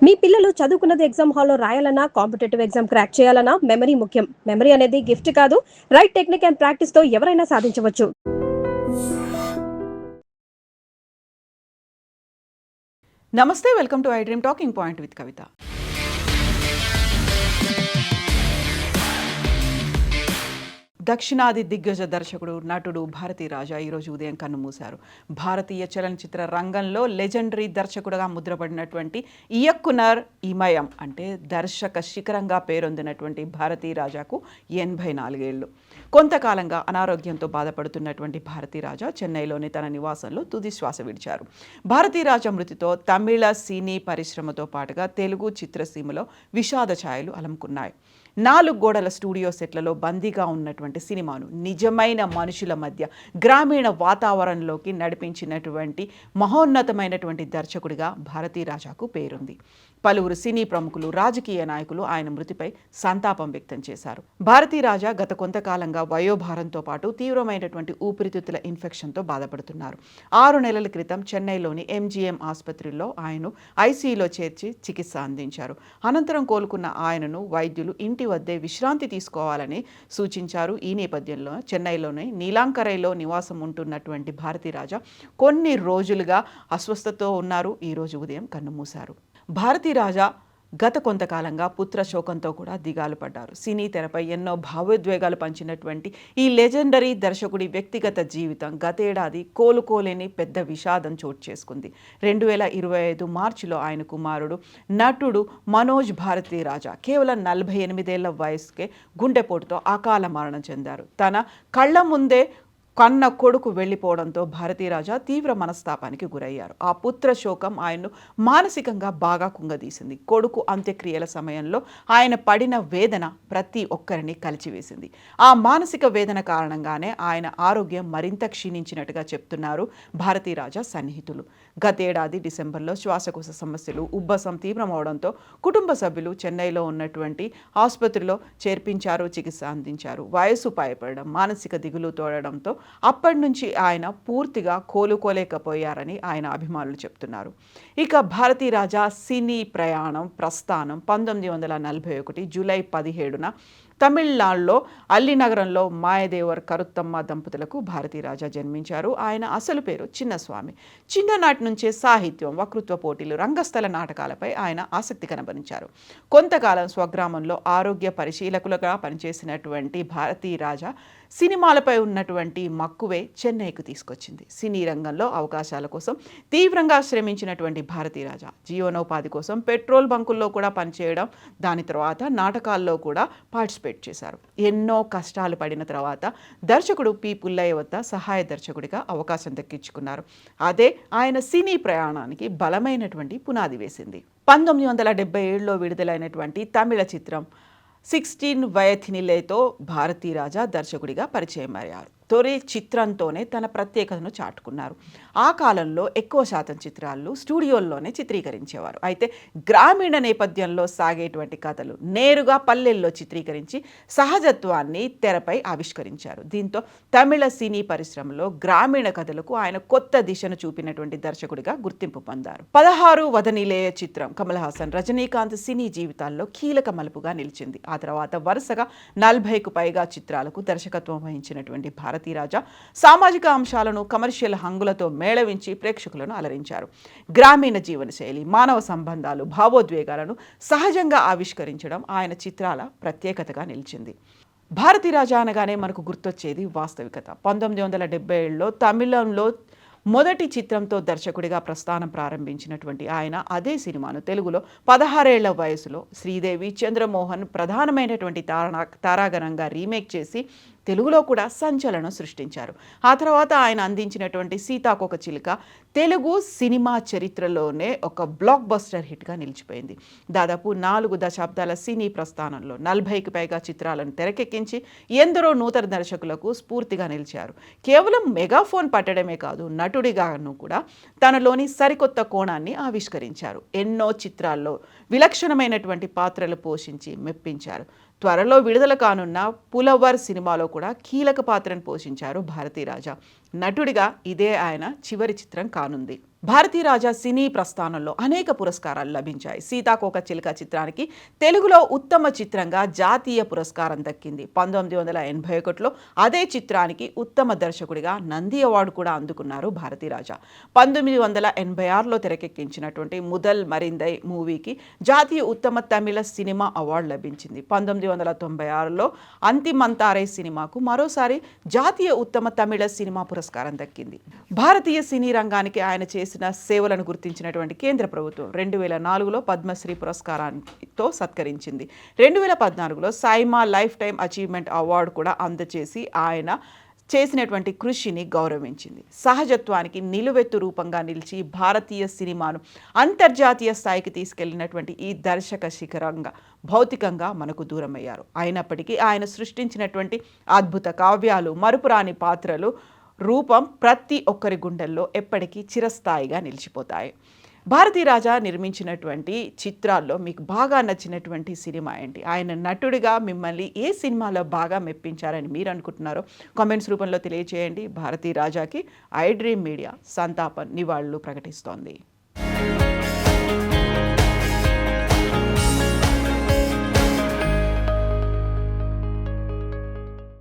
మీ పిల్లలు చదువుకున్నది ఎగ్జామ్ హాల్లో రాయాలన్నా, కాంపిటేటివ్ ఎగ్జామ్ క్రాక్ చేయాలన్నా మెమరీ ముఖ్యం. మెమరీ అనేది గిఫ్ట్ కాదు, రైట్ టెక్నిక్ అండ్ ప్రాక్టీస్ తో ఎవరైనా సాధించవచ్చు. నమస్తే, welcome to I dream talking point with Kavitha. దక్షిణాది దిగ్గజ దర్శకుడు, నటుడు భారతీ రాజా ఈరోజు ఉదయం కన్నుమూశారు. భారతీయ చలనచిత్ర రంగంలో లెజెండరీ దర్శకుడుగా ముద్రపడినటువంటి ఇయక్కునర్ ఇమయం అంటే దర్శక శిఖరంగా పేరొందినటువంటి భారతీ రాజాకు 84 ఏళ్ళు. కొంతకాలంగా అనారోగ్యంతో బాధపడుతున్నటువంటి భారతీ రాజా చెన్నైలోని తన నివాసంలో తుది శ్వాస విడిచారు. భారతీ రాజా మృతితో తమిళ సినీ పరిశ్రమతో పాటుగా తెలుగు చిత్రసీమలో విషాద ఛాయలు అలముకున్నాయి. 4 గోడల స్టూడియో సెట్లలో బందీగా ఉన్నటువంటి సినిమాను నిజమైన మనుషుల మధ్య గ్రామీణ వాతావరణంలోకి నడిపించినటువంటి మహోన్నతమైనటువంటి దర్శకుడిగా భారతీ రాజాకు పేరుంది. పలువురు సినీ ప్రముఖులు, రాజకీయ నాయకులు ఆయన మృతిపై సంతాపం వ్యక్తం చేశారు. భారతీ రాజా గత కొంతకాలంగా వయోభారంతో పాటు తీవ్రమైనటువంటి ఊపిరితిత్తుల ఇన్ఫెక్షన్తో బాధపడుతున్నారు. 6 నెలల క్రితం చెన్నైలోని ఎంజీఎం ఆసుపత్రిలో ఆయన్ను ఐసీయూలో చేర్చి చికిత్స అందించారు. అనంతరం కోలుకున్న ఆయనను వైద్యులు ఇంటి వద్దే విశ్రాంతి తీసుకోవాలని సూచించారు. ఈ నేపథ్యంలో చెన్నైలోని నీలాంకరైలో నివాసం ఉంటున్నటువంటి భారతీ రాజా కొన్ని రోజులుగా అస్వస్థతతో ఉన్నారు. ఈరోజు ఉదయం కన్నుమూశారు. భారతీ రాజా గత కొంతకాలంగా పుత్ర శోకంతో కూడా దిగాలు పడ్డారు. సినీ తెరపై ఎన్నో భావోద్వేగాలు పంచినటువంటి ఈ లెజెండరీ దర్శకుడి వ్యక్తిగత జీవితం గతేడాది కోలుకోలేని పెద్ద విషాదం చోటు చేసుకుంది. 2025 మార్చిలో ఆయన కుమారుడు నటుడు మనోజ్ భారతీ రాజా కేవలం 48 ఏళ్ల వయసుకే గుండెపోటుతో అకాల మరణం చెందారు. తన కళ్ళ ముందే కన్న కొడుకు వెళ్ళిపోవడంతో భారతీ రాజా తీవ్ర మనస్తాపానికి గురయ్యారు. ఆ పుత్ర శోకం ఆయన్ను మానసికంగా బాగా కుంగదీసింది. కొడుకు అంత్యక్రియల సమయంలో ఆయన పడిన వేదన ప్రతి ఒక్కరిని కలిచివేసింది. ఆ మానసిక వేదన కారణంగానే ఆయన ఆరోగ్యం మరింత క్షీణించినట్టుగా చెప్తున్నారు భారతీ రాజా సన్నిహితులు. గతేడాది డిసెంబర్లో శ్వాసకోశ సమస్యలు, ఉబ్బసం తీవ్రమవడంతో కుటుంబ సభ్యులు చెన్నైలో ఉన్నటువంటి ఆసుపత్రిలో చేర్పించారు, చికిత్స అందించారు. వయసు పైపడడం, మానసిక దిగులు తోడడంతో అప్పటి నుంచి ఆయన పూర్తిగా కోలుకోలేకపోయారని ఆయన అభిమానులు చెప్తున్నారు. ఇక భారతీ రాజా సినీ ప్రస్థానం 1941 జూలై 17న తమిళనాడులో అల్లినగరంలో మాయదేవర్ కరుత్తమ్మ దంపతులకు భారతీ రాజా జన్మించారు. ఆయన అసలు పేరు చిన్నస్వామి. చిన్ననాటి నుంచే సాహిత్యం, వక్తృత్వ పోటీలు, రంగస్థల నాటకాలపై ఆయన ఆసక్తి కనబరించారు. కొంతకాలం స్వగ్రామంలో ఆరోగ్య పరిశీలకులుగా పనిచేసినటువంటి భారతీ రాజా సినిమాలపై ఉన్నటువంటి మక్కువే చెన్నైకు తీసుకొచ్చింది. సినీ రంగంలో అవకాశాల కోసం తీవ్రంగా శ్రమించినటువంటి భారతీ రాజా జీవనోపాధి కోసం పెట్రోల్ బంకుల్లో కూడా పనిచేయడం, దాని తర్వాత నాటకాల్లో కూడా పార్టిసిపేట్ చేశారు. ఎన్నో కష్టాలు పడిన తర్వాత దర్శకుడు పి పుల్లయ్య వద్ద సహాయ దర్శకుడిగా అవకాశం దక్కించుకున్నారు. అదే ఆయన సినీ ప్రయాణానికి బలమైనటువంటి పునాది వేసింది. 1977లో విడుదలైనటువంటి తమిళ చిత్రం 16 వయథినిలేతో భారతీ రాజా దర్శకుడిగా పరిచయం అయ్యారు. తొలి చిత్రంతోనే తన ప్రత్యేకతను చాటుకున్నారు. ఆ కాలంలో ఎక్కువ శాతం చిత్రాలు స్టూడియోల్లోనే చిత్రీకరించేవారు. అయితే గ్రామీణ నేపథ్యంలో సాగేటువంటి కథలు నేరుగా పల్లెల్లో చిత్రీకరించి సహజత్వాన్ని తెరపై ఆవిష్కరించారు. దీంతో తమిళ సినీ పరిశ్రమలో గ్రామీణ కథలకు ఆయన కొత్త దిశను చూపినటువంటి దర్శకుడిగా గుర్తింపు పొందారు. 16 వదనిలేయ చిత్రం కమల్ హాసన్, రజనీకాంత్ సినీ జీవితాల్లో కీలక మలుపుగా నిలిచింది. ఆ తర్వాత వరుసగా 40కు పైగా చిత్రాలకు దర్శకత్వం వహించినటువంటి భారతీ రాజా సామాజిక అంశాలను కమర్షియల్ హంగులతో మేళవించి ప్రేక్షకులను అలరించారు. గ్రామీణ జీవనశైలి, మానవ సంబంధాలు, భావోద్వేగాలను సహజంగా ఆవిష్కరించడం ఆయన చిత్రాల ప్రత్యేకతగా నిలిచింది. భారతీ రాజా అనగానే మనకు గుర్తొచ్చేది వాస్తవికత. 1977లో తమిళంలో మొదటి చిత్రంతో దర్శకుడిగా ప్రస్థానం ప్రారంభించినటువంటి ఆయన అదే సినిమాను తెలుగులో 16 ఏళ్ల వయసులో శ్రీదేవి, చంద్రమోహన్ ప్రధానమైనటువంటి తారాగణంగా రీమేక్ చేసి తెలుగులో కూడా సంచలనం సృష్టించారు. ఆ తర్వాత ఆయన అందించినటువంటి సీతాకోకచిలుక తెలుగు సినిమా చరిత్రలోనే ఒక బ్లాక్ బస్టర్ హిట్గా నిలిచిపోయింది. దాదాపు 4 దశాబ్దాల సినీ ప్రస్థానంలో 40కి పైగా చిత్రాలను తెరకెక్కించి ఎందరో నూతన దర్శకులకు స్ఫూర్తిగా నిలిచారు. కేవలం మెగాఫోన్ పట్టడమే కాదు, నటుడిగాను కూడా తనలోని సరికొత్త కోణాన్ని ఆవిష్కరించారు. ఎన్నో చిత్రాల్లో విలక్షణమైనటువంటి పాత్రలు పోషించి మెప్పించారు. త్వరలో విడుదల కానున్న పులవర్ సినిమాలో కూడా కీలక పాత్రను పోషించారు భారతీ రాజా. నటుడిగా ఇదే ఆయన చివరి చిత్రం కానుంది. భారతీ రాజా సినీ ప్రస్థానంలో అనేక పురస్కారాలు లభించాయి. సీతాకోక చిలుక చిత్రానికి తెలుగులో ఉత్తమ చిత్రంగా జాతీయ పురస్కారం దక్కింది. 1981లో అదే చిత్రానికి ఉత్తమ దర్శకుడిగా నంది అవార్డు కూడా అందుకున్నారు భారతీ రాజా. 1986లో తెరకెక్కించినటువంటి ముదల్ మరిందై మూవీకి జాతీయ ఉత్తమ తమిళ సినిమా అవార్డు లభించింది. 1996లో అంతిమంతారై సినిమాకు మరోసారి జాతీయ ఉత్తమ తమిళ సినిమా పురస్కారం దక్కింది. భారతీయ సినీ రంగానికి ఆయన చేసిన సేవలను గుర్తించినటువంటి కేంద్ర ప్రభుత్వం 2004లో పద్మశ్రీ పురస్కారంతో సత్కరించింది. 2014లో SIIMA life time achievement award కూడా అందజేసి ఆయన చేసినటువంటి కృషిని గౌరవించింది. సహజత్వానికి నిలువెత్తు రూపంగా నిలిచి భారతీయ సినిమాను అంతర్జాతీయ స్థాయికి తీసుకెళ్లినటువంటి ఈ దర్శక శిఖరంగా భౌతికంగా మనకు దూరమయ్యారు. అయినప్పటికీ ఆయన సృష్టించినటువంటి అద్భుత కావ్యాలు, మరుపురాని పాత్రలు రూపం ప్రతి ఒక్కరి గుండెల్లో ఎప్పటికీ చిరస్థాయిగా నిలిచిపోతాయి. భారతీ రాజా నిర్మించినటువంటి చిత్రాల్లో మీకు బాగా నచ్చినటువంటి సినిమా ఏంటి? ఆయన నటుడిగా మిమ్మల్ని ఏ సినిమాలో బాగా మెప్పించారని మీరు అనుకుంటున్నారో కామెంట్స్ రూపంలో తెలియజేయండి. భారతీ రాజాకి ఐ డ్రీమ్ మీడియా సంతాపం నివాళులు ప్రకటిస్తోంది.